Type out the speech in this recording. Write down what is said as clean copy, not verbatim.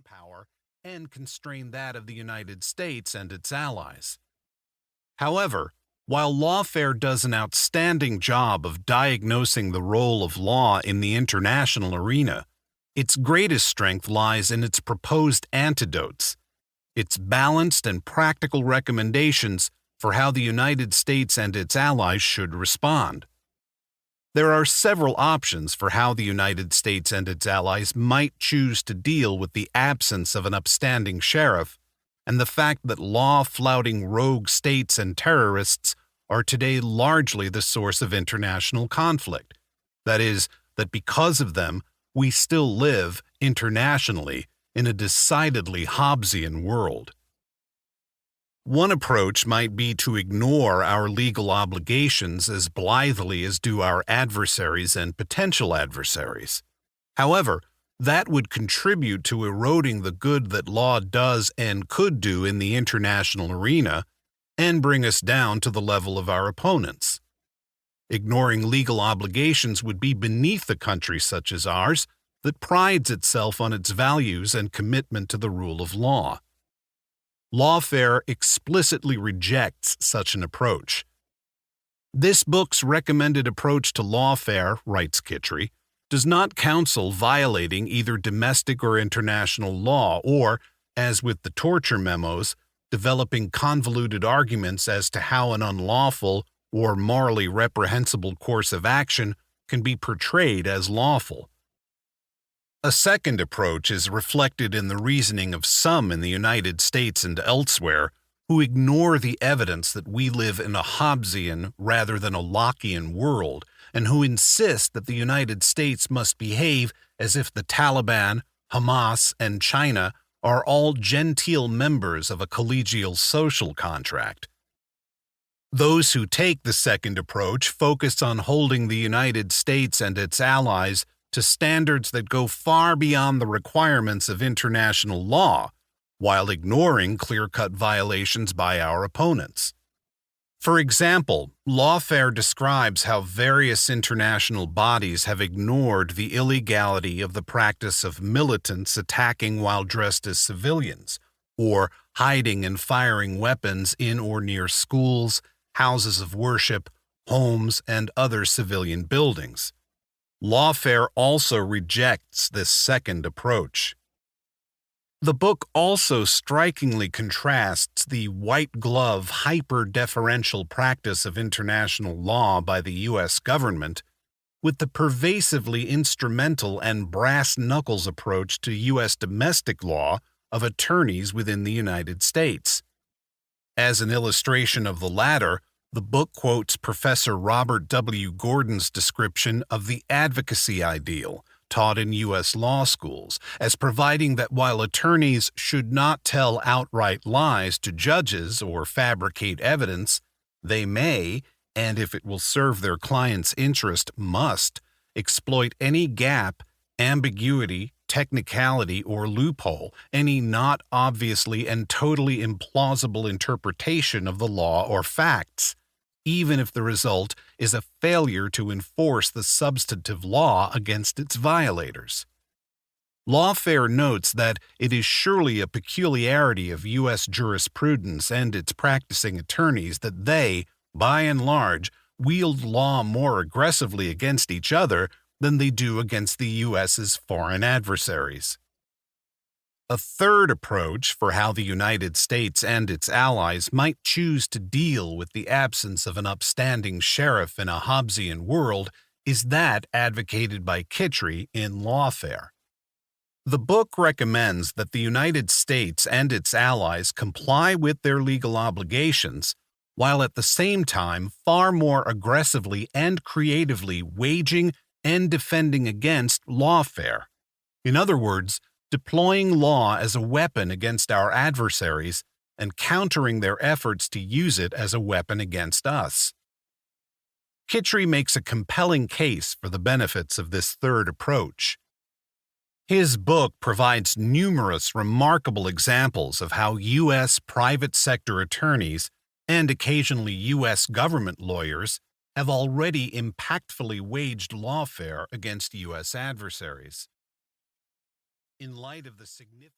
power and constrain that of the United States and its allies. However, while Lawfare does an outstanding job of diagnosing the role of law in the international arena, its greatest strength lies in its proposed antidotes, its balanced and practical recommendations for how the United States and its allies should respond. There are several options for how the United States and its allies might choose to deal with the absence of an upstanding sheriff and the fact that law-flouting rogue states and terrorists are today largely the source of international conflict. That is, that because of them, we still live, internationally, in a decidedly Hobbesian world. One approach might be to ignore our legal obligations as blithely as do our adversaries and potential adversaries. However, that would contribute to eroding the good that law does and could do in the international arena and bring us down to the level of our opponents. Ignoring legal obligations would be beneath a country such as ours that prides itself on its values and commitment to the rule of law. Lawfare explicitly rejects such an approach. This book's recommended approach to lawfare, writes Kittrie, does not counsel violating either domestic or international law or, as with the torture memos, developing convoluted arguments as to how an unlawful or morally reprehensible course of action can be portrayed as lawful. A second approach is reflected in the reasoning of some in the United States and elsewhere who ignore the evidence that we live in a Hobbesian rather than a Lockean world, and who insist that the United States must behave as if the Taliban, Hamas, and China are all genteel members of a collegial social contract. Those who take the second approach focus on holding the United States and its allies to standards that go far beyond the requirements of international law, while ignoring clear-cut violations by our opponents. For example, Lawfare describes how various international bodies have ignored the illegality of the practice of militants attacking while dressed as civilians, or hiding and firing weapons in or near schools, houses of worship, homes, and other civilian buildings. Lawfare also rejects this second approach. The book also strikingly contrasts the white-glove, hyper-deferential practice of international law by the U.S. government with the pervasively instrumental and brass-knuckles approach to U.S. domestic law of attorneys within the United States. As an illustration of the latter, the book quotes Professor Robert W. Gordon's description of the advocacy ideal taught in U.S. law schools as providing that while attorneys should not tell outright lies to judges or fabricate evidence, they may, and if it will serve their client's interest, must, exploit any gap, ambiguity, technicality, or loophole, any not obviously and totally implausible interpretation of the law or facts, even if the result is a failure to enforce the substantive law against its violators. Lawfare notes that it is surely a peculiarity of U.S. jurisprudence and its practicing attorneys that they, by and large, wield law more aggressively against each other than they do against the U.S.'s foreign adversaries. A third approach for how the United States and its allies might choose to deal with the absence of an upstanding sheriff in a Hobbesian world is that advocated by Kittrie in Lawfare. The book recommends that the United States and its allies comply with their legal obligations, while at the same time far more aggressively and creatively waging and defending against lawfare. In other words, deploying law as a weapon against our adversaries and countering their efforts to use it as a weapon against us. Kittrie makes a compelling case for the benefits of this third approach. His book provides numerous remarkable examples of how U.S. private sector attorneys and occasionally U.S. government lawyers have already impactfully waged lawfare against U.S. adversaries. In light of the significant